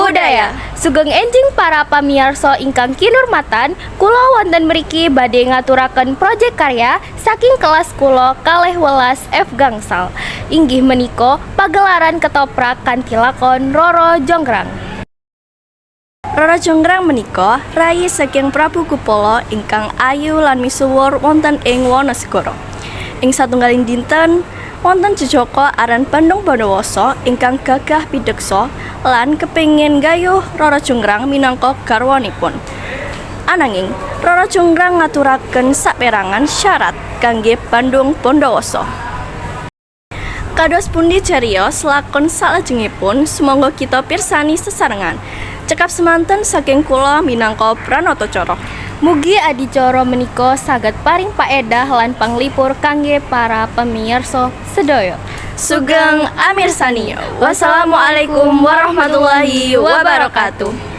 budaya. Sugeng enjing para pamirsa ingkang kinurmatan, kula wonten mriki badhe ngaturaken proyek karya saking kelas kula kalih welas F gangsal. Inggih menika pagelaran ketoprak kanthi lakon Roro Jonggrang. Roro Jonggrang menika rayi saking Prabu Kupala ingkang ayu lan misuwur wonten ing Wonosegoro. Ing satunggaling dinten wonten jejaka aran Bandung Bondowoso ingkang gagah pideksa lan kepingin gayuh Roro Jonggrang minangka garwanipun. Ananging Roro Jonggrang ngaturaken saperangan syarat kangge Bandung Bondowoso. Kados pundi cariyos lakon salajengipun sumangga kita pirsani sesarengan. Cekap semanten saking kula minangka Pranatacara. Mugi adicara menika saged paring paedah lan panglipur kangge para pamirsa sedaya. Sugeng amirsani. Wassalamualaikum warahmatullahi wabarakatuh.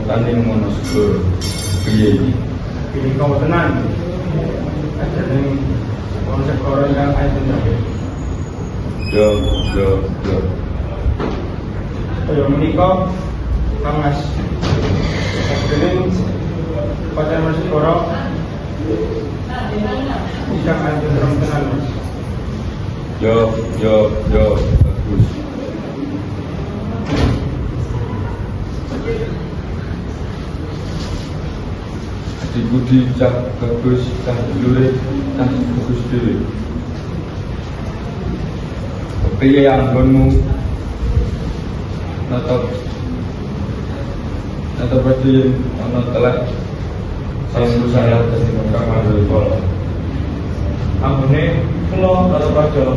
tanding ngono sekolah piye iki? Pilih kau tenan. Ajane wong sekolah yang ae tenan. Yo. Kaya menika Kang Mas. Dening pada Mas sekolah tidak ada terang tenan Mas. Yo, bagus. Adikku dicap bagus, cah dulure, cah bagus dhewe. Kepiye anggonmu? Nata berarti ana telek sing saya dadi kamar sekolah. Ambune kula karo padha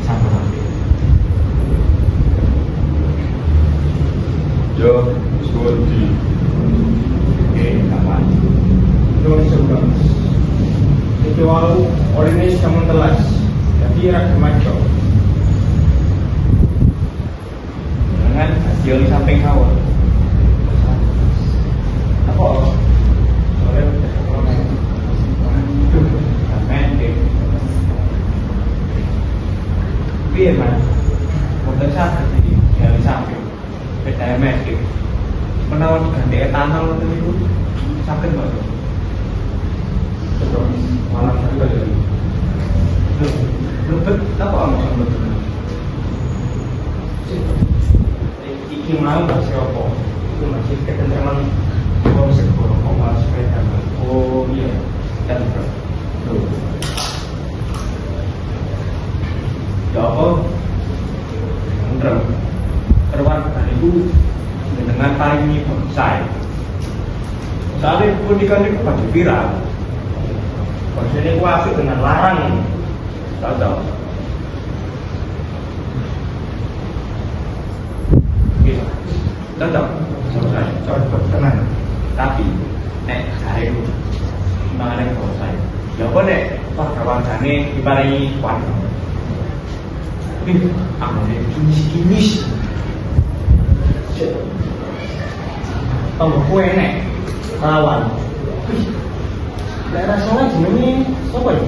sama. Yo, suwedi. Oke, kapan? Nuwun sewu. Itu wau orine sampun telas. Dadi ra kemaco. Jangan hasil di samping hawa. Apa? Sore piye Mas? Mboten saged iki dari samping. PTMS iki. Menawa ganti etanol niku saged mboten? Terus malah saged ya. Lebet apa Mas mboten? Iki mau bahasa apa? Itu masih ketentraman wong sekolah kok malah sepeda. Oh iya, kan bro. Ya apa? Tentrem. Perwartaan itu dengan paling bonsai. Soalnya pendidikan itu pasti viral. Maksudnya aku asik dengan larang. Tahu. Cocok, cocok tenan. Tapi, saya itu mengenai bonsai. Ya apa nek, kawan-kawane diparingi warna. Aku nek kinis. Tambah kue nek, lawan. Daerah sana jenenge sapa ya?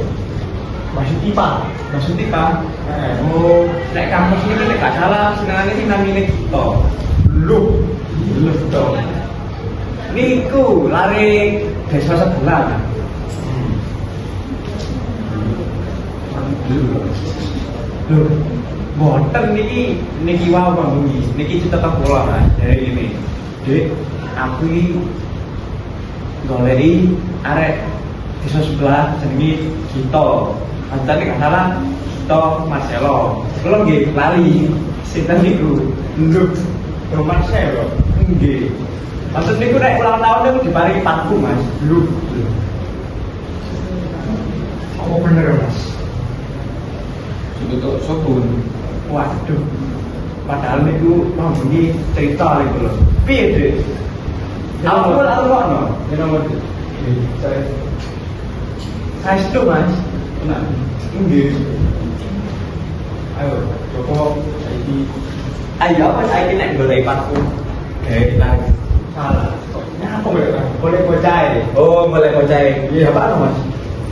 Masudipa. Oh, nek kampus ini nek gak salah senengane sing namine kita. Lu dong. Niku lari desa sebelah. Lho, boten niki wae Bang Bungi. Niki cita bola Mas dari ini. Dek, aku iki goleki arek desa sebelah jenenge Gito. Antane gak salah Gito Marcelo. Kula nggih lali sinten niku. Lho, Marcelo. Nggih. Maksud niku nek ulang tahun niku diparingi parfum Mas. Lho. Apa bener Mas? Itu sopun. Waduh. Padahal niku Bang Bungi cerita niku lho. Piye, Dek? Aku ono. Ya nomor. Saya itu Mas. Tenang. Nggih. Ayo, coba saiki. Ayo apa saiki nek golek parfum? Kita salah. Apa boleh bocah? Oh, boleh bocah. Iya, apa Mas?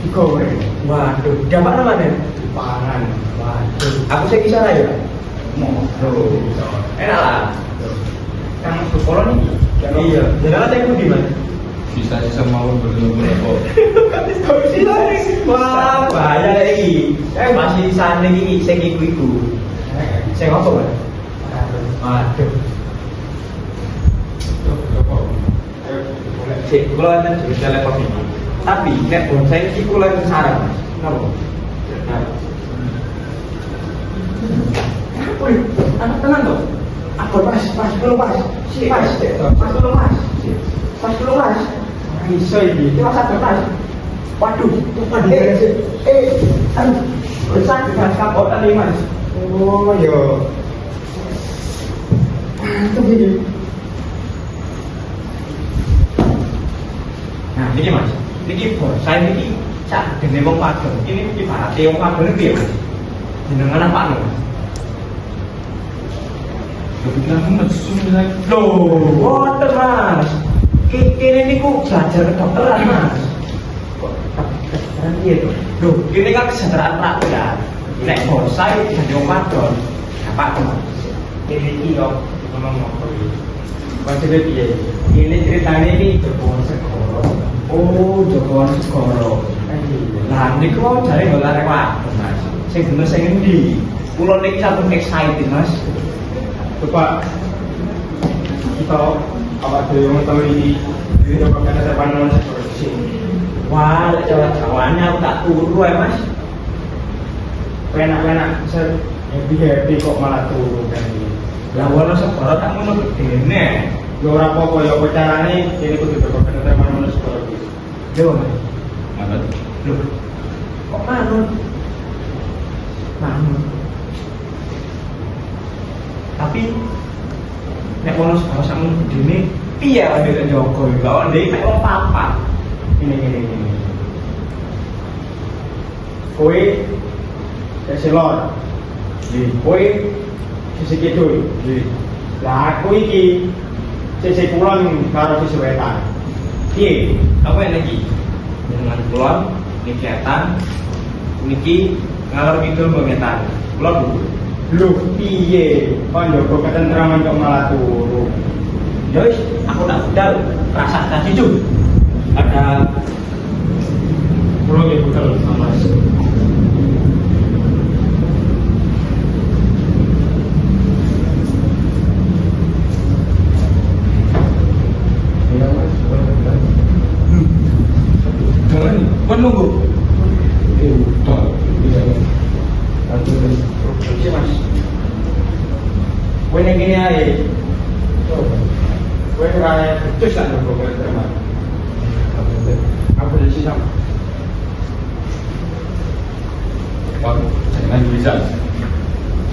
Digoreng. Waduh, gambar mana? Pangan. Waduh. Aku sih kisah ya. Modo. Enak lah. Yang sekolah nih. Iya. Jalan saya di mana? Sisa-sisa mau berapa? Wah, bahaya lagi. Masih di sana lagi, saya iku. Saya ngapa, Mas? Waduh. Cek, kalau anda juga telepon ini. Tapi, nek bonsai ini kula yang sarang, Mas. Kenapa? Wih, anak tenang dong. Apa pas dulu Mas. Pas dulu Mas. Bisa ini. Kita satu Mas. Waduh, lupa di aduh, besar Mas kapot tadi Mas. Oh, yo. Mantap ini. Nah, ini Mas. Ini bonsai ini sak dene wong wadon. Ini ibarat wong wadon iki ya Mas. Jenengan apa Mas? Kepikiran mesum lagi. Loh, boten Mas. Kene niku belajar kedokteran Mas. Kok kedokteran piye to? Loh, kene kan kesejahteraan rakyat. Nek bonsai jadi wong wadon. Apa to Mas? Kene iki yo ngomong apa iki? Maksudnya piye? Ini ceritanya ini Joko Segoro. Oh, Joko Segoro. Lah niku mau jare nggo larek wadon Mas. Sing bener sing endi? Kula niki sampun excited Mas. Coba kita awak dhewe mengetahui ini dapat kata terpandang seperti ini. Wah, lek Jawa-Jawanya aku tak turu ya Mas. Enak-enak, bisa happy kok malah turun kan ini. Lah wono Segoro tak ngono gedene. Ya ora apa-apa ya apa carane ini kudu dapat kata terpandang seperti ini. Yo Mas. Manut. Loh. Kok manut? Manut. Tapi nek wono Segoro sak ngono gedene piye awake njogo iki? Lah ndek nek wong papat. Ini. Kowe selor. Kowe sisi kidul. Lah aku iki sisi kulon karo sisi wetan. Piye? Apa yang lagi? Dengan kulon, ini kelihatan, niki ngalor ngidul mengetan. Kulon dulu. Lho piye? Kok njogo ketentraman kok malah turu. Yois, aku tak budal, rasa tak jujur. Ada Pulau ya budal sama Mas. Iya Mas, jangan menunggu. Betul. Iya. Aduh. Oke Mas. Kowe ning kene ae. Kowe ora becus tak njogo ketentraman. Aku di sini. Wah, jangan bisa.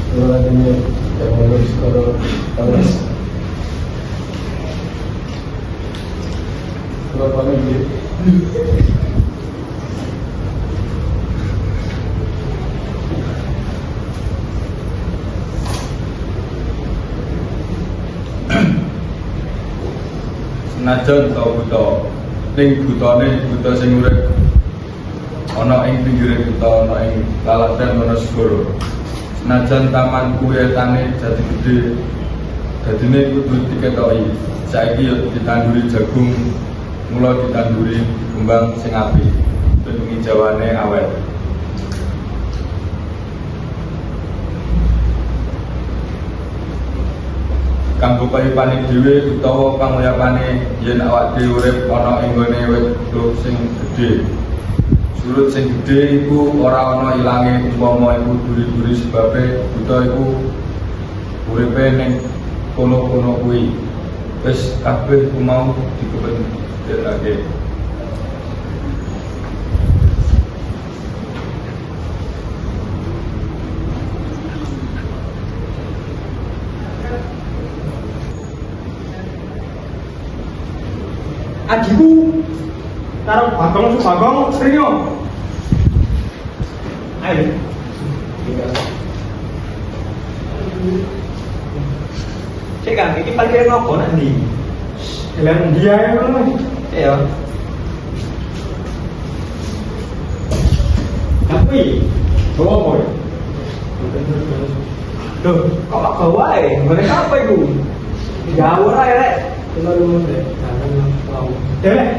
Kalau ini yang harus kalau berapa lagi? Senajan tau buta, ning butane buta sing urip ana ing pinggire buta, ana ing laladan ana segara. Senajan taman kuwi etane jati gedhe, dadine kudu diketoki. Saiki yo ditanduri jagung, mula ditanduri kembang sing apik, ben ngijawane awet. Kanggo payupane dhewe utawa panguyapane yen awak dhewe urip ana ing gone wit sing gedhe. Surut sing gedhe iku ora ana ilange umpama iku duri-duri sebabe buta iku uripe ning kono-kono kuwi. Wis kabeh ku mau dikependelake. Adikku karo Bagong Srinyo. Ayo. Cek kan, ini parkir ngopo nanti. Jalan dia ya Mas. Iya. Tapi bawa boy. Loh, kok gak bawa ya? Mereka apa itu? Jauh lah ya, Rek. Kita dulu deh. Jangan tahu. Deh.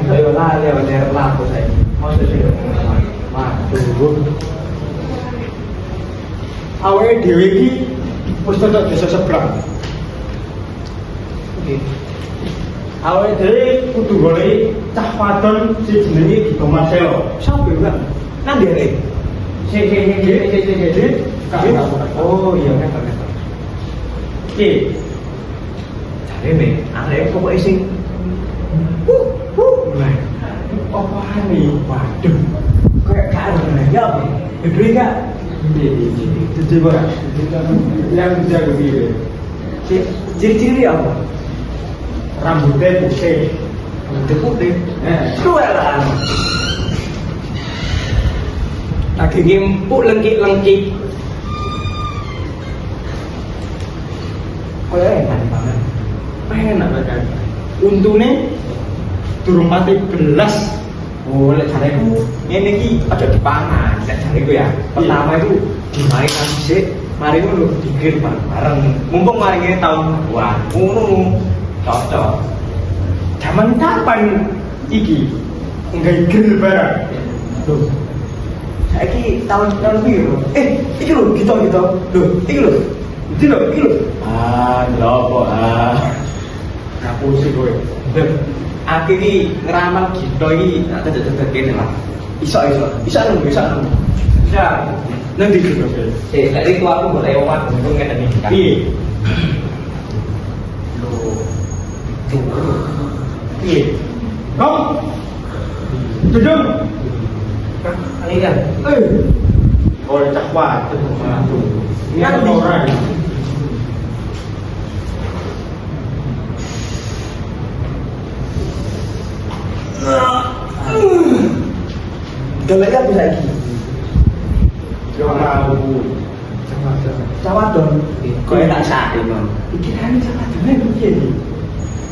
Ayo lah, dia bener lah aku saya. Mau sih. Waduh. Awake dhewe iki wis tetek desa seberang. Oke. Awake dhewe kudu golek cah wadon sing jenenge Dito Marcelo. Sampai kan? Nanti Rek. Oh iya kan. Oke. Cari nih, arek pokoknya sing Nah, apaan nih? Waduh. kayak karo ya. Gede gak? Jadi barang. Yang jago gini. Ciri-ciri apa? Rambutnya putih. Putih. Suara. Lagi ngempuk lengkik-lengkik. Koyo enak banget. Enak banget. Untune durung pati belas. Oh, lek jareku ngene iki aja dipangan, lek jareku ya. Pertama itu dimainkan sik, mari ngono dikir bareng. Mumpung mari ngene tahun baruan. Ngono. Cocok. Zaman kapan iki? Enggak grill bareng. Loh. Saiki tahun biru. Iki lho gitu. Loh, iki lho. Iki lho. Lho aku sih kowe. Aku iki ngeramal gitu iki tetep kene lah. Iso nunggu. Bisa. Nang di gitu. Lek itu aku boleh omah untung ngene iki. Piye? Piye? Kom. Duduk. Ali kan. Oh, cak kuat. Ini kan orang. Galanya bisa lagi. Cawat dong. Kau tak sakit man. Pikiran cawat dong yang begini.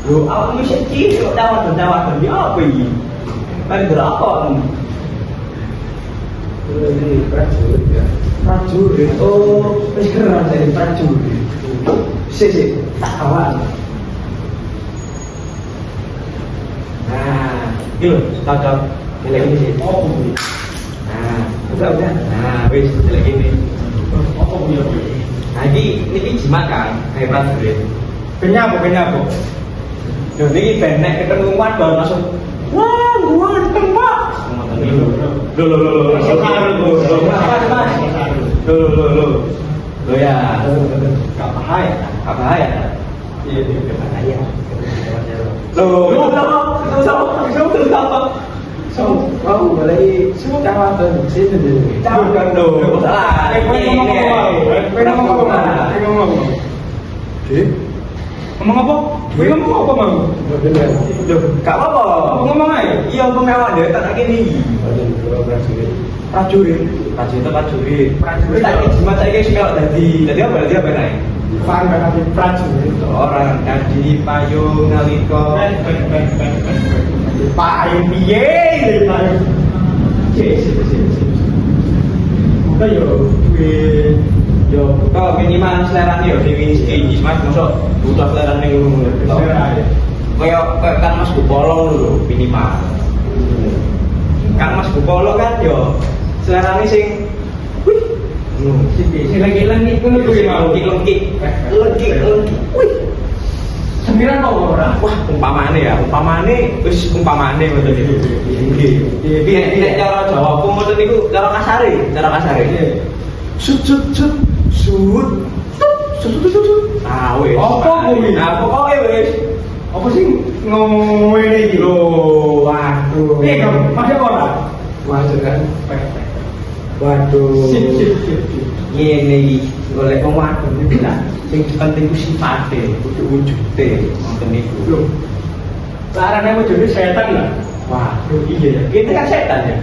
Lo awak mesti cilik cawat dong. Dia apa ini? Kan berapa? Ini prajurit ya. Prajurit. Oh, sekarang jadi prajurit. Si, tak kawan. Nah, itu cocok. Ini sih. Oh, nah, udah. Nah, wis lagi ini. Apa punya? Nah, ini jimat kan, kayak prajurit. Kenapa? Duh, ini benek ketemuan baru langsung. Wah, gua ditembak. Loh. Loh ya. Gak bahaya. Iya, gak bahaya. Loh, Wow, boleh cawat dan sini deh. Cawat dong. Salah. Ngomong apa? Ngomong apa, Bang? Gak apa-apa. Ngomong aja. Iya, pemewah deh. Tak gini. Prajurit. Tadi jimat saya guys kalau jadi apa nih? Fan prajurit. Orang tadi payung naliko. Payung piye? Buka yo kok minimal selera yo dewi iki Mas mosok butuh selera ning ngono. Kayak kan Mas Gupolo lho minimal. Kan Mas Gupolo kan yo selerane sing sing lagi-lagi iku lengkik. Wih. Sembilan kok ora? Wah, umpamane wis umpamane ngoten niku. Nggih. Cara Jawa ku ngoten niku cara kasare. Sut. Ah, wis. Apa kuwi? Nah, pokoke wis. Apa sih ngene iki lho? Waduh. Piye kok? Masih ora? Waduh kan. Waduh. Sip. Ngene iki golek wong wadon iki lah. Sing penting ku sifate, kudu wujude ngoten niku. Lho. Larane wujude setan lah. Waduh, iya ya. Kita kan setan ya.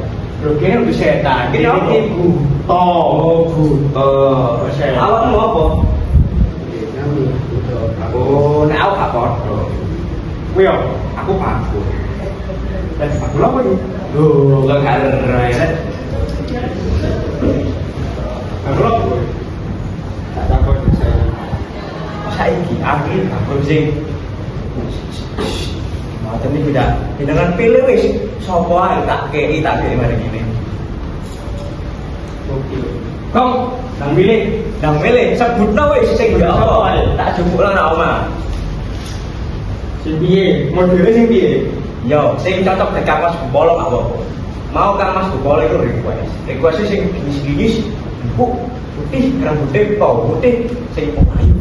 Lho kene udah setan. Kene apa iku? Buto. Awakmu apa? Oh, nek aku gak padha. Kuwi yo, aku paku. Lah paku lho iki. Lho, gak kare ya. Aku lho. Tak takon saya. Saiki aku sing ngoten iki tidak beneran pilih wis sapa ae tak kei mari ngene. Kong, nang milih sebutno wis sing ya apa tak jupukno nang omah. Sing piye? Modele sing piye? Yo, sing cocok dekat Mas Gupolo gak apa-apa. Mau kan Mas Gupolo itu request sing gini-gini bu putih, rambutnya bau putih, sing ayu.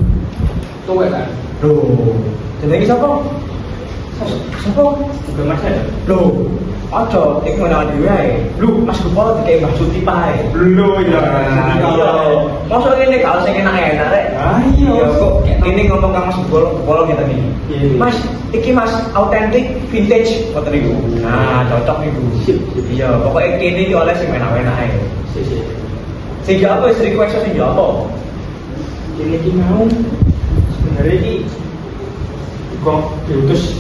Tuwek kan? Loh, jenenge sapa? Sapa? Juga Mas ya? Loh, ojo, iki menawa dhewe ae. Lho, Mas Gupolo dikek Mbah Suti pae. Lho ya. Mosok ngene gak sing enak-enak rek. Ah iya. Kok ini ngomong kang Mas Gupolo kita nih. Mas, iki Mas autentik vintage ngoten niku. Nah, cocok niku. Iya, pokoke kene iki oleh sing enak-enak ae. Sing apa wis request sing apa? Kene iki mau sebenarnya ini kok diutus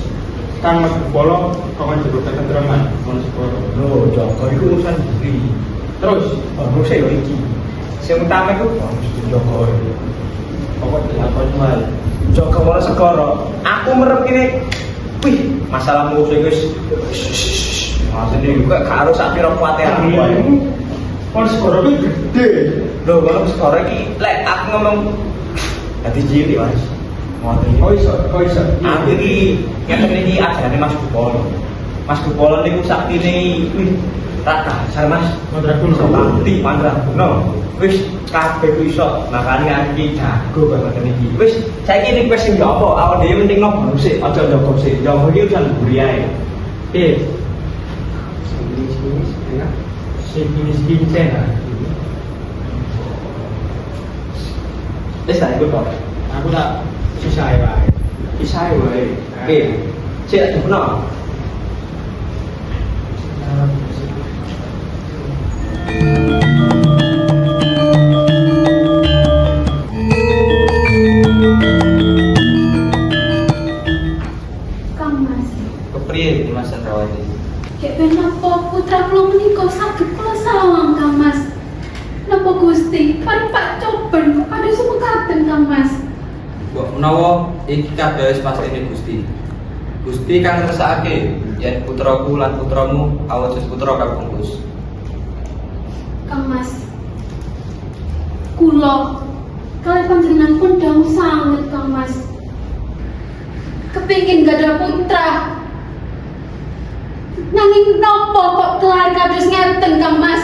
Kang Mas Kupolo kok kan jaga ketentreman Mas Kupolo. Loh, Joko itu urusan diri. Terus Bagus ya iki. yang utama itu Bagus Joko. pokoknya apa jual. Joko malah segoro. Aku merep ini, wih masalah musuh guys. Maksudnya juga gak harus sak piro kuate aku. Kalau segoro itu gede. Loh kalau sekarang ini, lek aku ngomong hati jili mas. Oh iso. Aku ini ngeten iki ajarane Mas Kupolo. Mas Kupolo niku saktine wih rata sar Mas. Mantra kuno. Sakti mantra kuno. Wis kabeh ku iso. Makane aku iki jago banget iki. Wis saiki ning wis sing apa awak dhewe penting nopo sik aja njogo sik. Njogo iki urusan buriae. Segini cena. Wis tak ikut kok. Aku tak susah ya. Isai wae. Oke. Sik kuno. Kang Mas, Kepriye di Mas Chandrawati? kayak kenapa putra kula menika saged kula sawang Kang Mas? Napa Gusti, paring Pak Coben kok ada sumekaten Kang Mas? Mbok menawa iki kabeh wis pastine Gusti. Gusti kang ngersakake yen putraku lan putramu awujud putra kabungkus. Kang Mas, kula kalian panjenengan pun dawuh sanget Kang Mas. Kepingin gak ada putra. Nanging nopo kok kelari kados ngeten Kang Mas?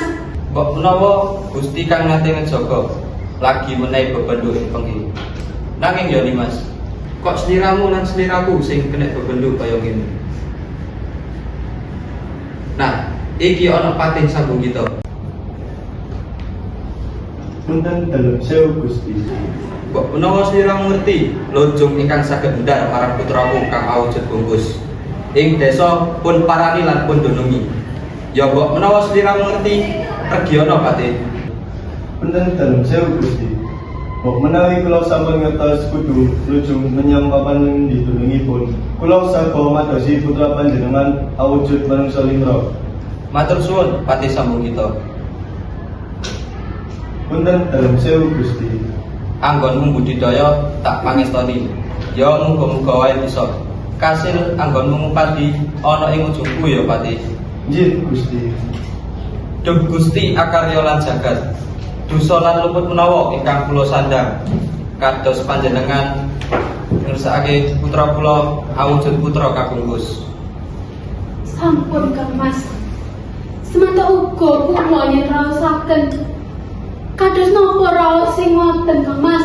Mbok menawa Gusti kang nate ngejaga lagi menehi bebendu ing penggi. Nanging ya Mas, kok sliramu lan sliraku sing kena bebendu kaya ngene. Nah, iki ana pating sambung kita. Punten dalam sewu Gusti. Mbok menawa sliramu ngerti lonjong ingkang saged ndar marang putraku kang awujud bungkus. Ing desa pun parani lan pun dunungi. Ya mbok menawa sliramu ngerti regiono Pati. Punten dalam sewu Gusti. Mbok menawi kula sampun ngertos kudu lujung menyang papan ditulungipun. Kula saga madosi putra panjenengan awujud manungsa limra. Matur suwun Pati sambung kita. Punten dalam sewu Gusti. Anggonmu budidaya tak pangestoni. Ya muga-muga wae bisa. Kasil anggonmu ngupadi ana ing ujungku ya Pati. Nggih Gusti. Duh Gusti akarya lan jagat. Dosa lan luput menawa ingkang kula sandang. Kados panjenengan ngersakake putra kula awujud putra kabungkus. Sampun Kang Mas. Semata uga kula yen raosaken kados napa raos sing wonten Kang Mas.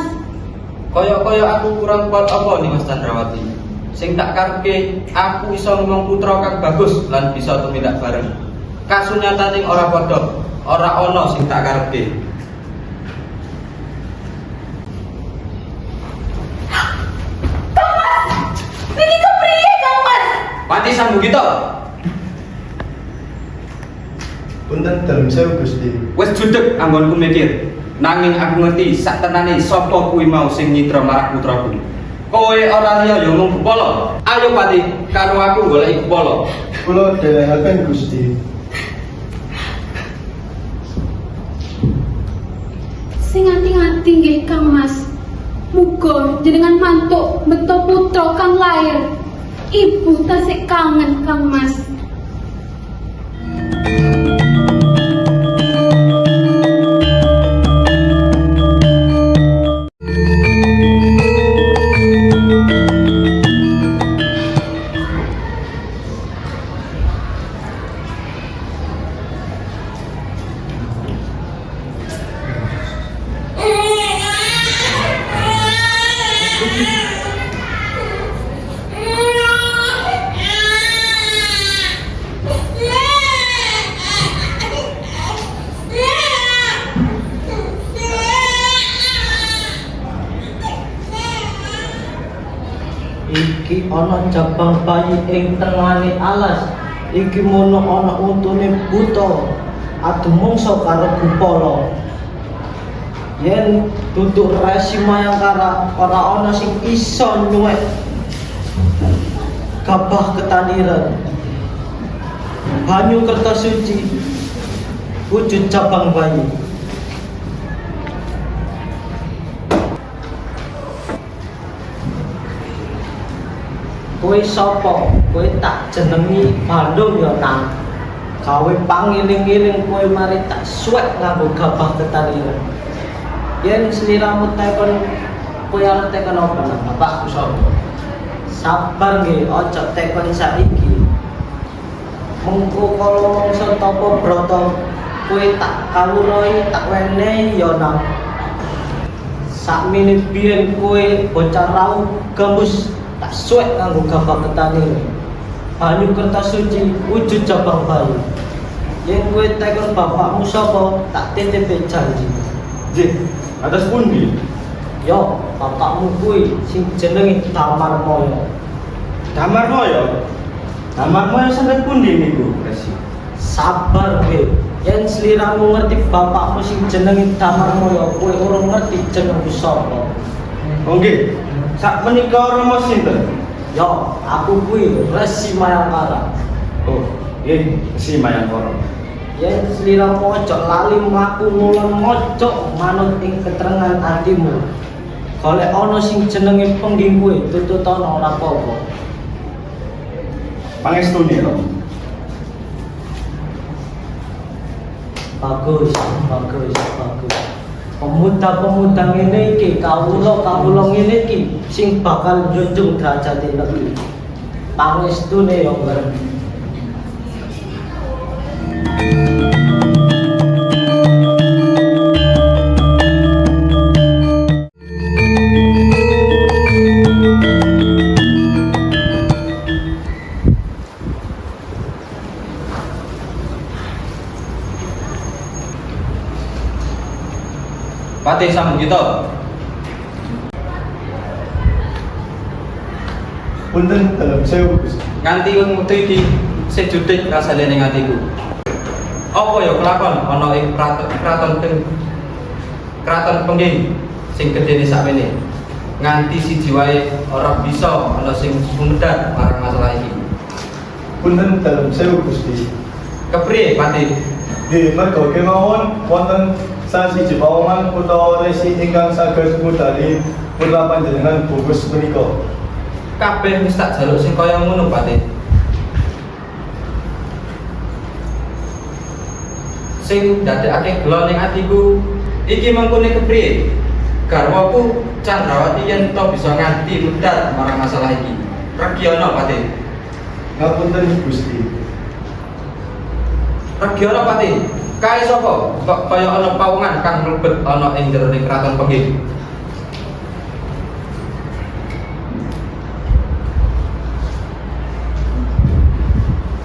Kaya-kaya aku kurang kuat apa nih Mas Chandrawati. Sing tak karepke aku iso ngomong putra kang bagus lan bisa tumindak bareng. Kasunyataning ora padha, ora ana sing tak karepke. Niki kepriye Kang Mas? Pati sambung kita. Punten dalam sewu Gusti. Wis judeg anggonku mikir. Nanging aku ngerti sak tenane sapa kuwi mau sing nyitra marang putraku. Kowe ora liya yo mung kepala. Ayo Pati, karo aku goleki kepala. Kula dhewehaken Gusti. Sing ati-ati nggih Kang Mas. Muga jenengan mantuk beto putra kang lair. Ibu tasik kangen Kang Mas. Iki ana cabang bayi ing tengahane alas. Iki mono ana untune buta. Ademungsa karo Kupala. Yen duduk Resi Mayangkara ora ana sing iso nyuwek Gabah Ketaniran. Banyu Kertasuci wujud cabang bayi. Kowe sapa? Kowe tak jenengi Bandung ya nang. Gawe pangiling-iling kowe mari tak suwek nganggo Gabah Ketaniran. Yen sliramu tekon kowe arep tekon apa nang bapakku sapa? Sabar nggih, aja tekon saiki. Mengko kala mangsa tapa brata kowe tak kawruhi tak wenehi ya nang. Sakmene biyen kowe bocah rauh gembus tak suwek nganggo Gabah Ketaniran. Banyu Kertasuci wujud cabang bayi. Yen kowe tekon bapakmu sapa tak titipi janji. Jih, atas pundi? Yo, bapakmu kuwi sing jenenge Damarmaya. Damarmaya? Damarmaya sampe pundi niku, Resi? Sabar kowe. Yen sliramu ngerti bapakmu sing jenenge Damarmaya, kowe ora ngerti jenengku sapa. Oh nggih. Sak menika Rama sinten? Yo, aku kuwi Resi Mayangkara. Oh, nggih, si Mayangkara. Yen sliramu aja lali mlaku ngulon mojok manut ing keterangan atimu. Golek ana sing jenenge pengging kowe tututana ora apa-apa. Pangestune, Ram. Bagus. Pemuda-pemuda ngene iki, kawula ngene iki sing bakal njunjung derajate negeri. Pangestune ya, Mbak. Patih sambung kita. Punten dalam sewu Gusti. Nganti wektu iki sejudik rasane ning atiku. Apa ya kelakon ana ing kraton pengging sing gedene sakmene. Nganti siji wae ora bisa ana sing sumedhar marang masalah iki. Punten dalam sewu Gusti. Kepriye Patih? Di mergo kemawon wonten sasiji pawongan utawa resi ingkang saged ngudali putra panjenengan bungkus menika. Kabeh wis tak jaluk sing kaya ngono Patih. Sing dadekake gelo ning atiku iki mengkone kepriye? Garwaku Candrawati yen to bisa nganti medhar marang masalah iki. Regiono Patih. Ngapunten Gusti. Regiono Patih. Kae sapa? Kok kaya ana pawongan kang mlebet ana ing jero kraton pengging.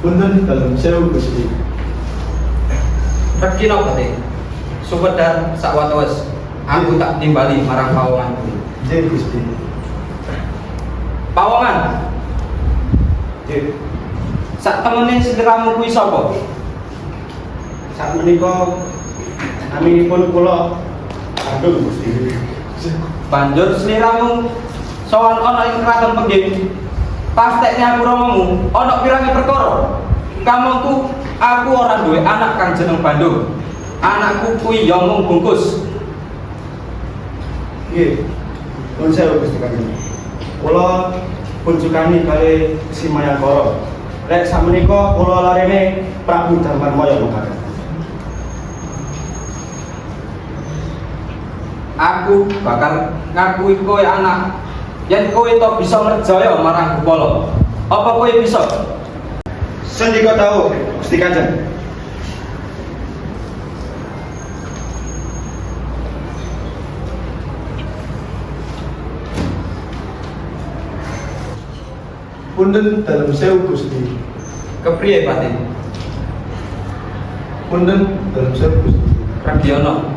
Punten dalam sewu Gusti. Regina Patih. Sumedhar sakwatawis. Aku tak timbali marang pawonganku. Nggih Gusti. Pawongan. Nggih. Sak temene sliramu kuwi sapa? Sak menika aminipun kula agung Gusti. Banjur sliramu sowan ana ing kraton pengging. Pastekne aku romomu ana pirangi perkara. Kamangku aku ora duwe anak kang jeneng Bandung. Anakku kuwi ya mung bungkus. Nggih. Nuwun sewu Gusti Kanjeng. Kula punjukani kali si Mayangkara. Lek sakmenika kula larene Prabu Damarmaya mekaten. Aku bakal ngakui kowe anak. Yen kowe to bisa merjaya marang Gupala. Apa kowe bisa? Sendika tahu Gusti Kanjeng. Punten dalam sewu Gusti. Kepriye Patih? Punten dalam sewu Gusti. Regiono.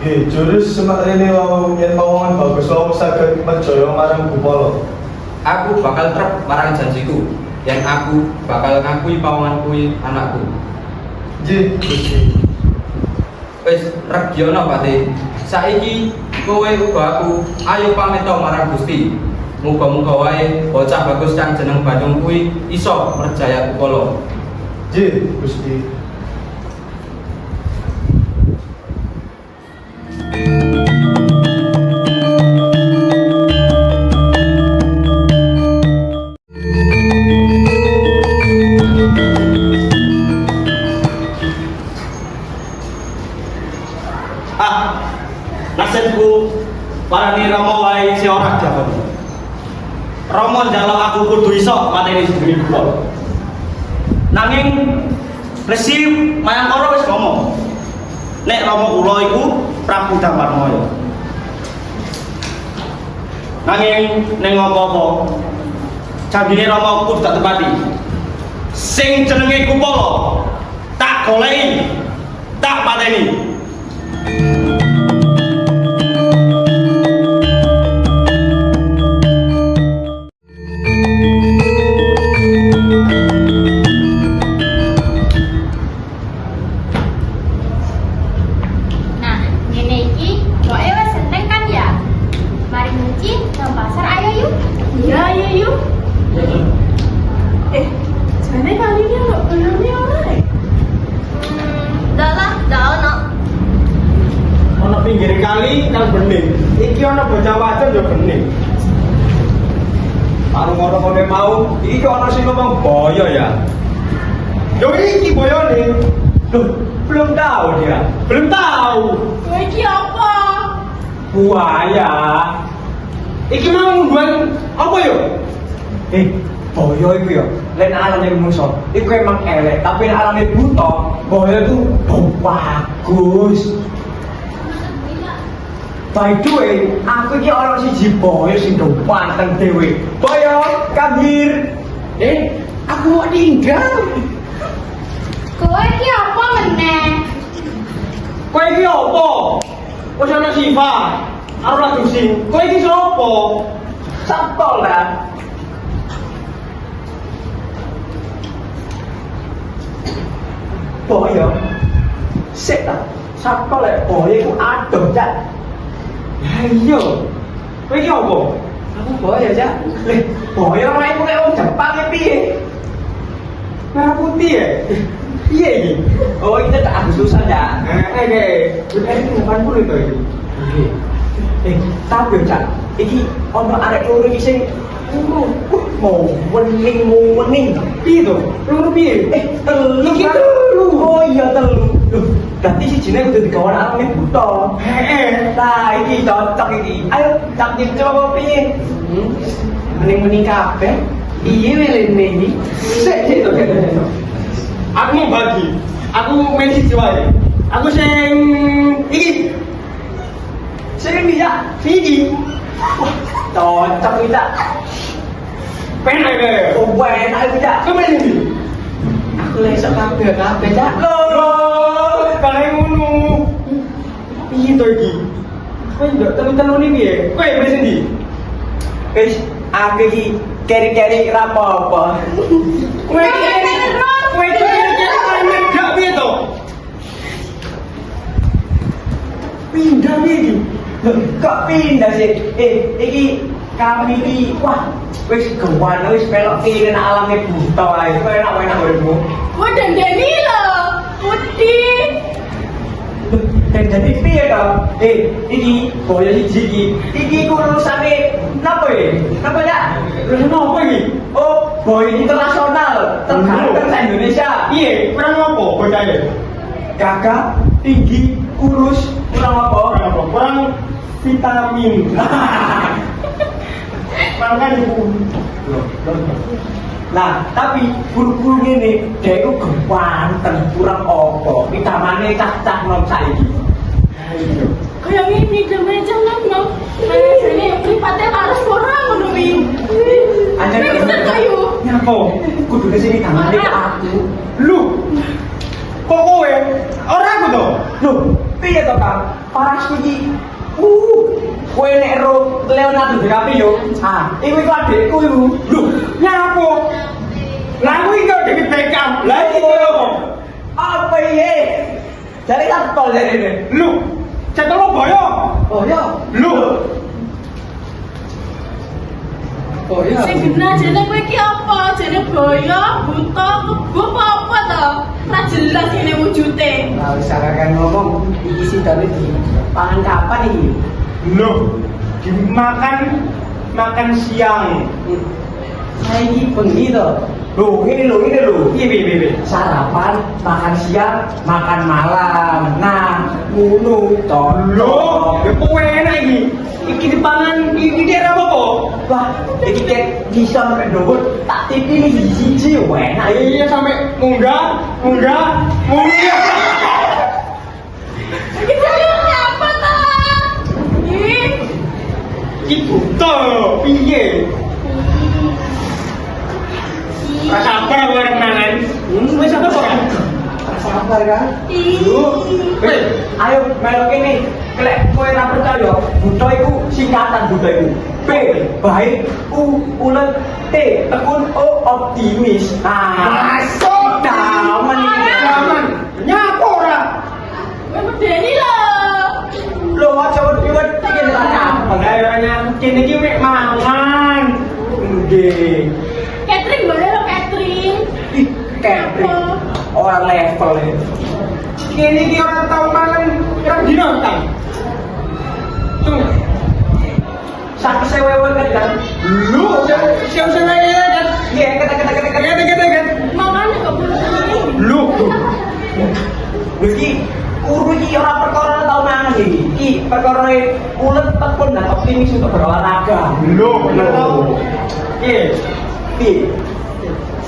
Jurus semak rene wau yen pawongan bagus wau saged percaya marang Gupala. Aku bakal trep marang janjiku. Yen aku bakal ngakui pawongan kuwi anakku. Nggih, Gusti. Wis regiono Pakde. Saiki kowe uga aku ayo pamit to marang Gusti. Muga-muga wae bocah bagus kang jeneng Bandung kuwi iso merjaya kula. J Gusti. Nasibku parani Rama wae si ora jago. Rama njaluk aku kudu iso mateni sedulur kula. Nanging Resi Mayangkara wis ngomong. Nek Rama kula iku Prabu Damarmaya. Nanging ning apa-apa janjine Rama kudu tak tepati. Sing jenenge Kupala tak goleki, tak pateni. Nah, ngene iki kok wis seneng kan ya? Mari nyuci nang pasar ayo yuk. Iya, ayo yuk. Jane kali ini ono belone ora. Dalah, dah ono. Ono pinggir kali nang bening. Iki ono bocah wadon yo bening. Baru ngono-ngono mau, iki ono sing ngomong boyo ya. Yo iki boyone. Loh, belum tahu dia. Belum tahu. Kowe iki apa? Buaya. Iki mau ngundang apa yo? Boyo iku yo. Len alane menungso, iku emang elek, tapi nek alane buta, boyo itu bagus. By the way, aku iki orang siji boyo sing do panteng dhewe. Boyo, kabir. Aku mau tinggal. Kowe iki apa meneh? Kowe iki opo? Wis ana sifat. Aku lagi sing. Kowe iki sapa? Sapol lah. Boyo. Sik ta. Sapol lek boyo iku adoh, Cak. Ya iya. Kowe iki opo? Aku boyo, Cak. Leh, boyo ora iku kaya wong Jepang e piye? Merah putih ya? Iya ini. Oh itu tak habis susah ya. Ini bukan kulit tuh ini. Tapi Cak, ini ono arek loro iki sing mau wening. Piye to? Loro piye? Telu gitu. Oh iya telu. Loh, berarti si jenenge kudu digawan arane buta. Nah, iki cocok iki. Ayo tak dicoba piye? Mending kabeh. Iya melene iki. Sik to. Aku mau bagi. Aku main siji wae. Aku sing iki. Sing bisa iki. Wah, cocok iki, Cak. Penak deh. Oh, enak iki, Cak. Kowe main iki. Aku lek sok kabeh, Cak. Loh, kale ngono. Piye to iki? Kowe ndak telu-telu iki piye? Kowe main ndi? Wis, aku iki keri-keri ra apa-apa. Kowe gak piye to? Pindah iki. Kok pindah sih? Iki kami iki wah wis gawan wis melok kene nang alame buta ae. Kowe enak-enak uripmu. Kowe dandani lho. Putih. Dan jadi piye to? Iki boyo siji iki urusane napa ya? Napa ya? Urusan apa iki? Oh, boy internasional terganteng sa Indonesia. Iya, kurang apa bocah e? Gagah, tinggi, kurus, kurang apa? Kurang vitamin. Makan ibu. Nah, tapi guru-guru ngene, dia itu ganteng, kurang apa? Vitamine cacah nom saiki. Ayo. Kayak ini jangan no. Ini pripatnya harus orang ngono iki. Bisa kayu. Nyapa? Kudu kesini tangan aku. Lu. Kok kowe? Ora aku to. Lu, piye to, Kang? Paras iki. Kowe nek ro Leonardo DiCaprio. Iku adekku iku. Lu, nyapa? Lah aku iki David Beckham. Lah iki apa? Apa iye? Dari tol dari ini. Lu, cekel lo boyo. Oh ya. Lu. Oh iya. Sing bener jane kowe iki apa? Jane boyo, buta, kebo apa to? Ora jelas ini wujude. Nah, wis kan ngomong iki sih tadi di pangan kapan iki? Lu, makan siang. Saya ini bengi toh. Ini lo. Iya. Sarapan, makan siang, makan malam. Nah, ngono toh. Lo, ya kowe enak iki. Iki dipangan iki daerah apa kok? Wah, iki kayak bisa sampai dobut tak tipi nih siji enak. Iya sampai munggah. Iki jenenge apa to? Ih, Iki buta, piye? Rasa apa kowe arep mangan? Wis apa kok? Sabar kan? Lu, Ayo melo kene. Kelek kowe ora percaya, buta iku singkatan buta iku. B baik, U ulet, T tekun, O optimis. Nah, daman iki. Aman. Nyapa ora? kowe medeni lho. Lo aja wedi-wedi iki tanya. Pengairnya kene iki mek mangan. Nggih. Catering boleh lo catering. Ih, catering. Orang level ini. Kene iki ora tau mangan pirang dina kan? Tuh. Sak sewewe kan. Lu siapa kan? Iya, kata. Makanya kok belum. Lu. Iki uru iki ora perkara tau mangan iki. Iki perkara ulet tekun dan optimis untuk berolahraga. Lu bener tau. Iya. Pi.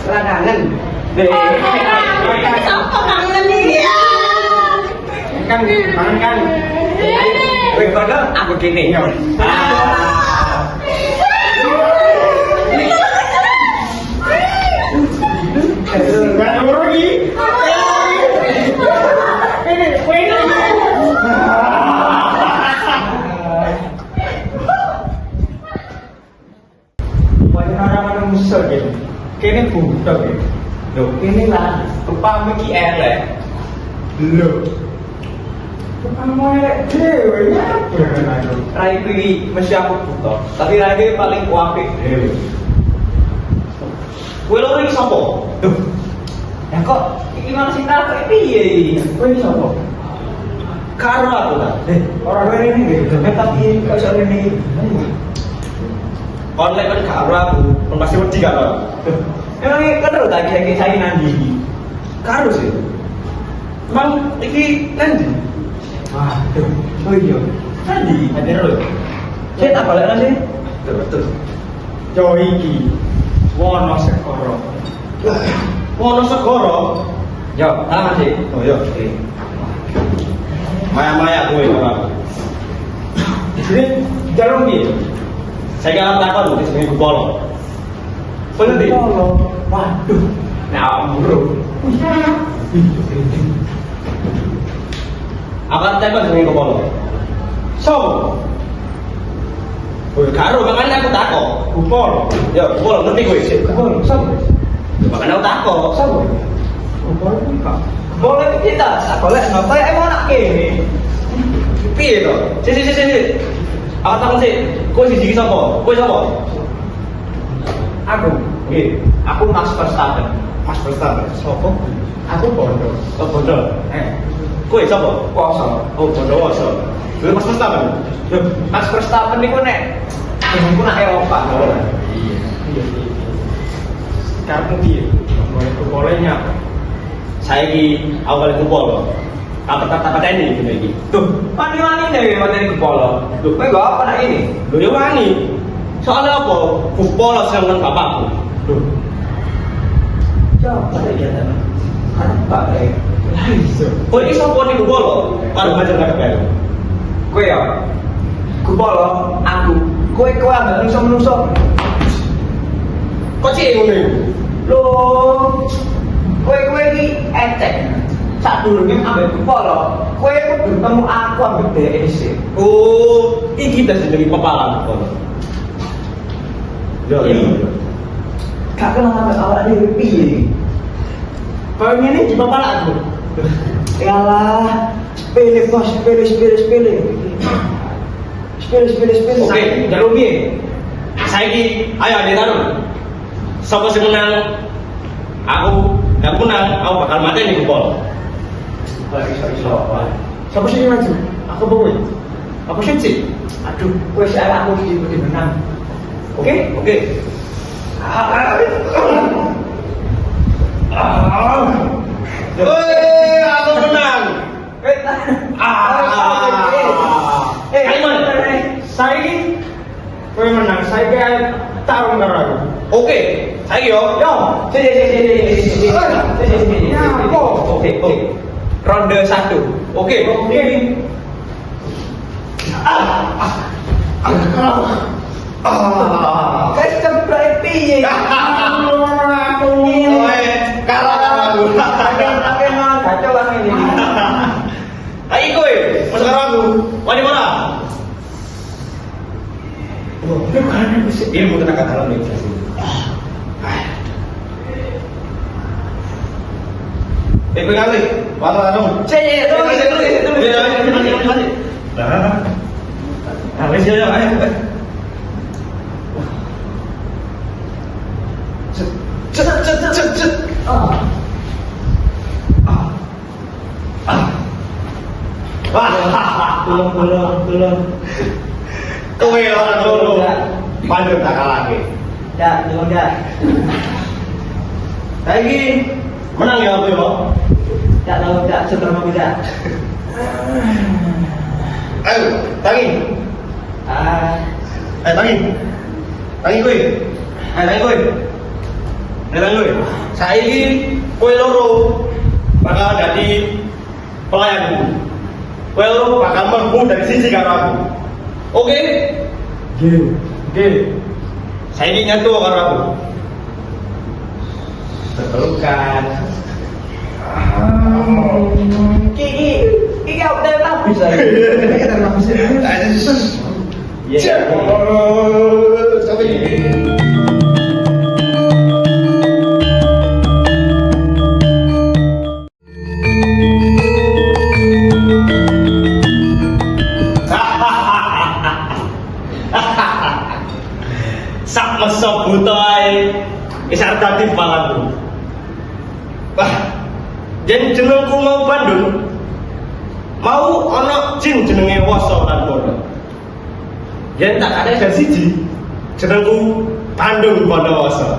Serangan. Deh. Apa kangen ini? Kan mangan kan. Wih, kono aku gini. Enggak nurut lagi. Ini, kowe ini. Banyak orang manusia gitu. Kene buta gitu. Loh, ini lah. Upama iki elek. Lu. Kamu elek dewe nyapa. Rai iki mesti aku buta. Tapi rai iki paling apik dhewe. Kowe lho iki sapa? Duh. Ya kok iki malah sing takok piye iki? Kowe iki sapa? Karo aku ta. Orang kowe ini gitu. Tapi kok iso rene iki? Online kan karo aku, kon pasti wedi karo. Emang iki kan lho tak kira saya nanti iki. Karo sih. Mang iki nanti. Waduh. Oh iya. Nanti ada lho. Saya tak balik nanti. Betul. Jo iki Wonosekoro. Wonosekoro. Yo, sama sih. Oh iya. Maya-maya kowe ora. Jadi jarum piye? Saya kan takon wis minggu polo. Bener di? Waduh. Nah, bro. Akan takon minggu polo. So, Oh, karo makanya aku takon. kupol. Ya, polo ngerti kowe sih. Kupol, so. Makanya aku takon. Sapa? Kupol iki kok. Boleh kita tak boleh napa emang nak kene. Piye to? Sik. Aku takon sih. Kowe siji sapa? Kowe sapa? Aku. Nggih. Aku Mas Verstappen. Mas Verstappen. Sopo? Aku bondo. Oh, bondo. Kowe sapa? Kosong. Oh, bondo wae. Lha Mas Verstappen. Loh, Mas Verstappen niku nek jenengku nak Eropa. Iya. Karepmu piye? Mulai kupolnya. Saiki awal kupol. Apa ini gini iki? Tuh, wani-wani deh materi kepala. Loh, kowe gak apa nak ini? Lho ya wani. Soalnya apa? Kupol seneng bapakku. Loh. Coba ya tenan. Apa kae? Lah iso. Kowe iki sapa ning kupol? Karo belajar gak kebel. Kowe ya. Kepala aku. Kowe ambek menungso-menungso. Kok sih ngono iku? Loh. Kowe iki ecek. Sak durunge ambek kepala. Kowe kudu ketemu aku ambek dhek sih. Oh, iki dah jenenge kepala kupol. Yo. Gak kenal ambek awake dhewe piye iki? Kalau ini di bapak aku. Yalah, pilih bos, pilih. Pilih. Oke, jalur piye? Saiki ayo adek taruh. Sapa sing menang? Aku gak menang, aku bakal mateni jempol. Iso. Siapa sih yang maju? Aku apa kowe? Apa sih? Aduh, wes aku di menang. Oke. Woi, aku menang. Aiman, saya kowe menang. Saya kayak tarung karo aku. Oke, saya yo. Sini. Oke. Ronde 1. Oke. Kecepret piye? Aku Oke, kalah aku. Pakai non kacau lah ini. Ayo kowe, masuk karo aku. Wani mana? Ilmu tenaga dalam nih. Pengali, mana dong? Tunggu. Nah, wes ya, ayo. Cet. Belum. Kowe ora loro. Pandem tak kalahke. Belum. Saiki menang ya aku ya. Tidak, sebentar mau tidak. Ayo, tangi. Tangi. Tangi kowe. Tangi kowe. Saiki kowe loro bakal dadi pelayanku. Kowe loro bakal mlebu dari sisi karo aku. Oke? Oke. Saiki nyatu karo aku. Terpelukan. Iki aku udah tahu bisa. Kita langsung. Sampai sak mesok butai isar dadi palanku. Wah, jen jenengku mau Bandung. Mau ana jin jenenge Wasa lan Bono. Yen tak ada dari siji jenengku Bandung Bondowoso.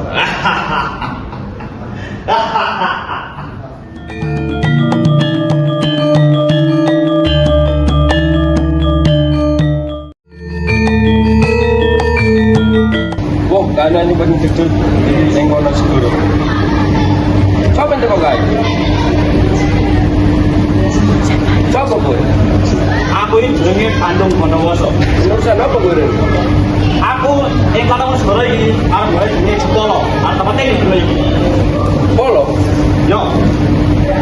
Wong kanan ini paling jedut sing kono segoro. Coba teko kae. Coba kowe. Aku ini jenenge Bandung Bondowoso. Urusan apa kowe? Aku yang kata mas segoro ini, arep golek jenenge Jepolo. Arep tempat ini dulu iki. Polo. Yo,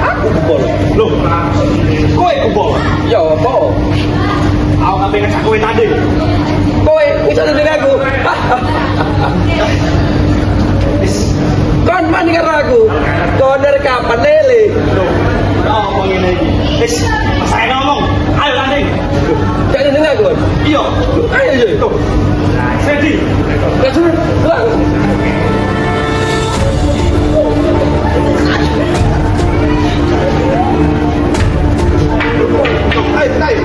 Aku polo. lho, kowe kubol. Ya apa? Aku kabeh ngajak kowe tadi. Kowe iso tanding aku. Kon mandi karo aku. Kon dari kapan lele? Lho, apa ngene iki? Wis, saya ngomong. Ayo tanding. Gak tanding aku. Iya. Ayo yo. Tuh. Sedi. Gak suruh. Pulang. Ayo.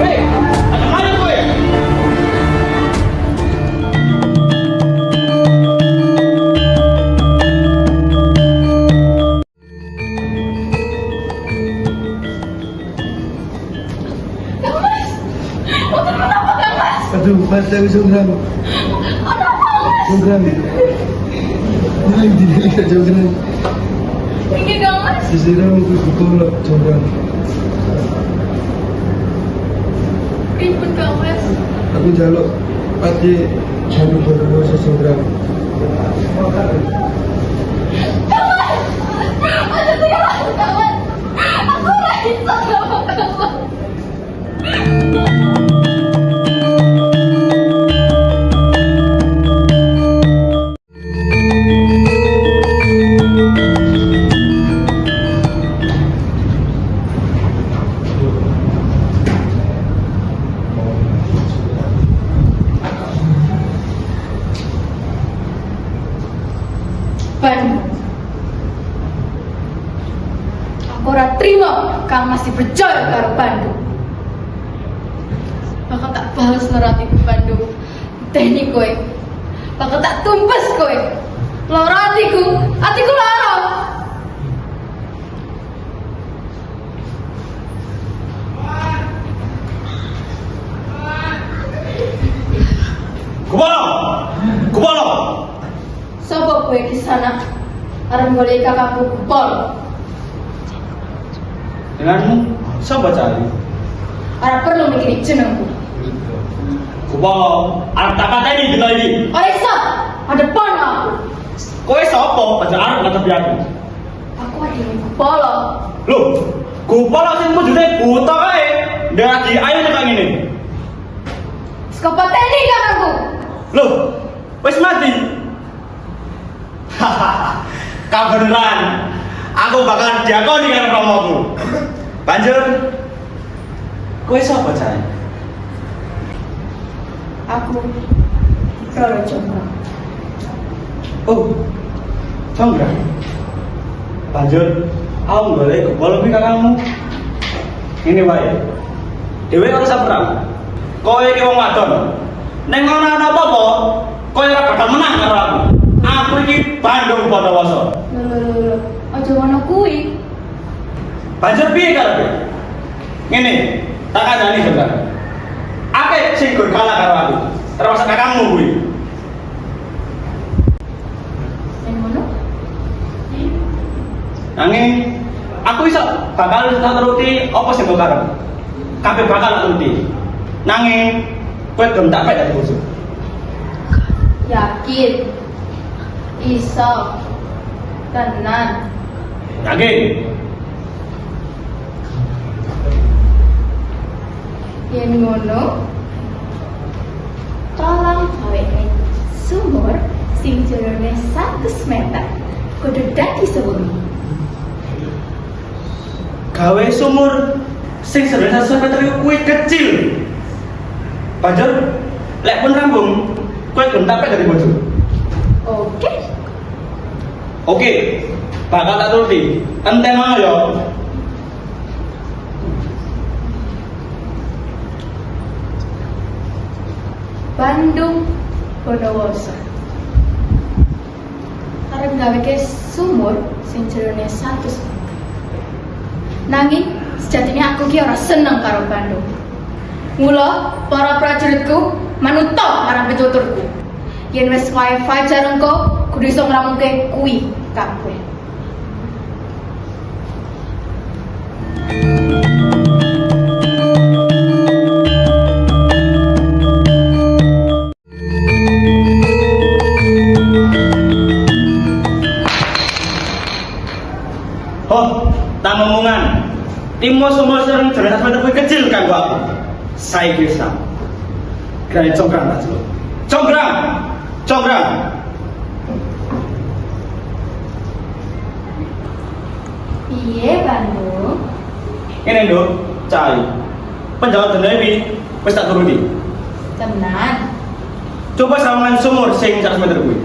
Hei, ada kowe? Aduh, mas saya Jonggrang. Jonggrang. Dilihat Jonggrang. Ini dong mas. Disiram itu ditolak Jonggrang. Ribut dong mas. Aku jaluk pati Bandung Bondowoso Jonggrang. Masa saya langsung kawan. Aku gak bisa sama kawan. Aku ora trimo kang masih percaya karo Bandung. Bakal tak balas neratiku Bandung. Teknik kowe. Bakal tak tumpes kowe. Lara atiku lara. Kupolo. Sopo kowe di sana? Arep golek kakakku Kupol. Denganmu, siapa cari? Ora perlu mikirin jenengku. Kupolo, arep tak pateni dina iki. Ora iso. Ada pon aku. Kowe sapa? Aja arep ngadepi aku. Aku adine Kupolo. Loh, Kupolo sing wujute buta kae. Ndaki ayo nang ngene. Skopateni kakakku. Loh, wis mati. Hahaha, kabeneran. Aku bakal diakoni karo romoku. Banjur, kowe sapa cah? Aku Roro Jombang. Oh, Conggra. Banjur, aku golek Kupolo kuwi kakangmu. Ini wae. Dewe ora usah perang. Kowe iki wong wadon. Ning ana apa-apa, kowe ora bakal menang karo aku. Aku iki Bandung Bondowoso. Lho, aja ngono kuwi. Banjur piye karepe? Ngene, tak kandhani Conggra. Apik sing gur kalah karo aku. Termasuk kakangmu kuwi. Yang ngono? Nanging aku iso bakal tak nuruti apa sing mbok karep. Kabeh bakal tak nuruti. Nanging kowe gelem tak pek dadi bojo. Yakin. Iso. Tenan. Yakin? Yang ngono. Tolong gawe sumur sing jerone 100 meter. Kudu dadi sewengi. Gawe sumur sing sedene 100 meter iku kuwi kecil. Banjur lek pun rambung, kowe gelem tak pek dadi bojo. Oke. Oke, bakal tak turuti. Enten ngono ya. Bandung Bondowoso. Arep gawe ke sumur sing jerone 100 meter. Nanging sejatinya aku ki ora seneng karo Bandung. Mula para prajuritku manut marang pituturku. Yen wis wae fajar engko kudu iso ngramungke kuwi kabeh. Oh, tak ngomongan. Timo sumur sering jelas meter kuwi kecil kanggo aku. Saiki wis sam. Gawe congkrang tak Cuk. Congkrang. Congkrang. Piye Bandung? Ini Nduk, cai. Penjawab dene iki wis tak turuti. Tenan. Coba sawangan sumur sing 100 meter kuwi.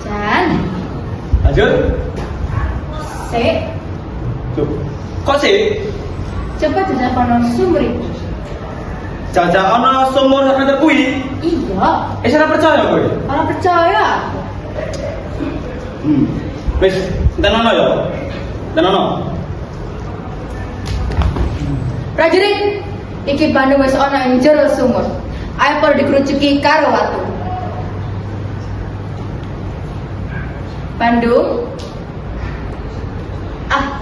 Jan, Lanjut. sik, Cuk. Kok sih? coba jajak kono sumur iki. Jajak ana sumur 100 meter kuwi. Iya, Ora percaya kowe? ora percaya. Wis, tenono ya. Tenono. Prajurit, iki Bandung wis ana ing jero sumur. Ayo padha dikerucuki karo watu. Bandung. Ah,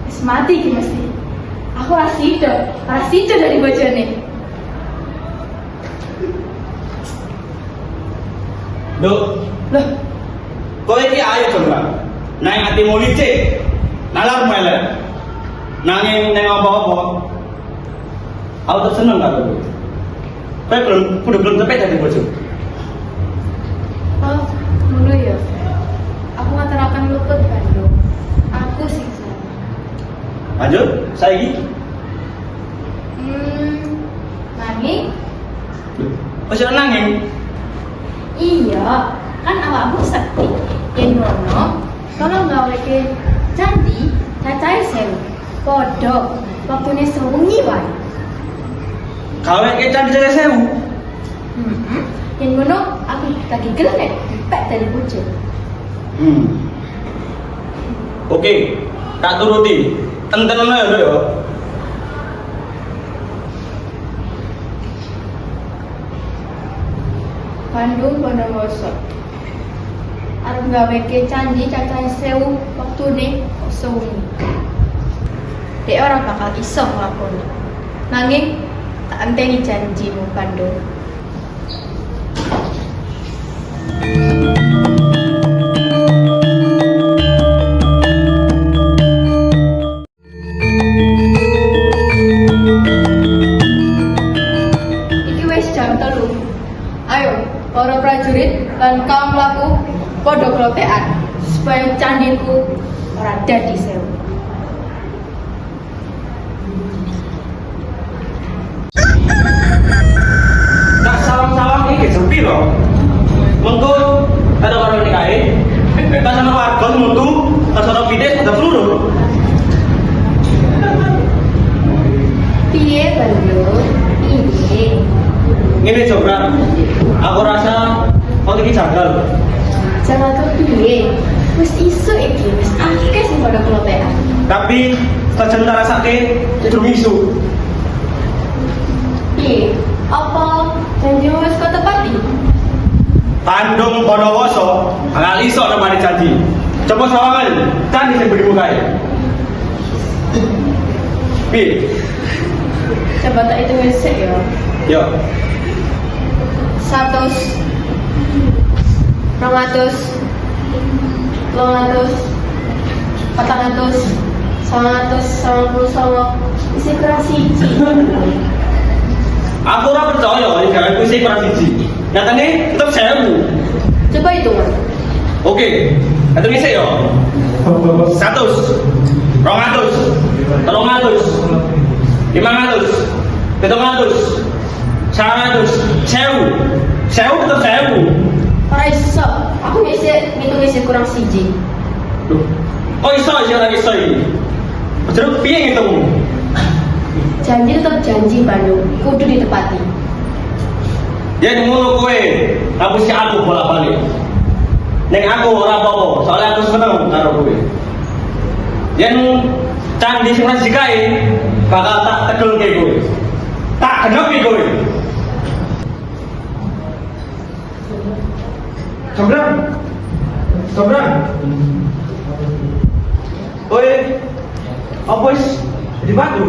wis mati iki mesti. Aku ora sida dari bojone. Nduk, Loh, kowe iki ayo coba. Nang atimu licik. Nalar melek. Nanging neng apa-apa. Aku tuh seneng karo kowe. Kowe belum sampai dadi bojo. oh, ngono ya. Aku ngaturaken luput Bandung. Aku sing salah. Lanjut, saiki. Nanging Wis ora nanging. iya, kan awakmu sakti. Yen ngono, kalau gawe ke candi cacahe 1000. Padha waktune sewengi wae. Gawe ke candi saya sewu. Yang ngono aku lagi gelek dipek dari bocah. Oke, tak turuti. Enten ono ya Nduk ya. Bandung Bondowoso. Arep gawe ke candi cacahe 1000 waktune kok sewengi. Dek ora bakal iso nglakoni. Nanging tak enteni janjimu Bandung. Iki wis jam 3. Ayo, para prajurit lan kaum laku padha klotekan supaya candiku ora dadi 1000. Tak sawang-sawang iki sepi loh. Mengko ada orang nikahe, tak sama warga mutu, tak sama pides ada peluru. Piye Bandung? Piye? Ini coba, aku rasa kau iki janggal. Jangan tuh piye? Wis isu iki, wis akeh sing padha klotekan. Tapi setelah tak rasake, itu isu. Piye? Apa janjimu wis ketepati? Bandung Bondowoso, nggak iso nemani janji. Coba sawangan, candi sing beri mukai. Pi, Coba tak itu wis ya. yo, 100 200 300 400 999 isi keras siji. aku ora percaya ini gawe puisi kurang siji. Nyatane tetep 1000. Coba hitung. Oke, hitung isik yo. 100, 200, 300, 500, 700, 100, 1000. 1000 tetep 1000. Ora iso. Aku isi ngitung isi kurang siji. Loh, kok iso sih ora iso iki? Jeruk piye ngitungmu? Janji tetap janji Bandung, kudu ditepati. Yen ngono kowe, aku si aku bolak-balik. Nek aku ora apa-apa, soalnya aku seneng karo kowe. Yen candi sing wis dikae bakal tak tegelke kowe. Tak genepi kowe. Sobrang. Kowe apa wis di batu?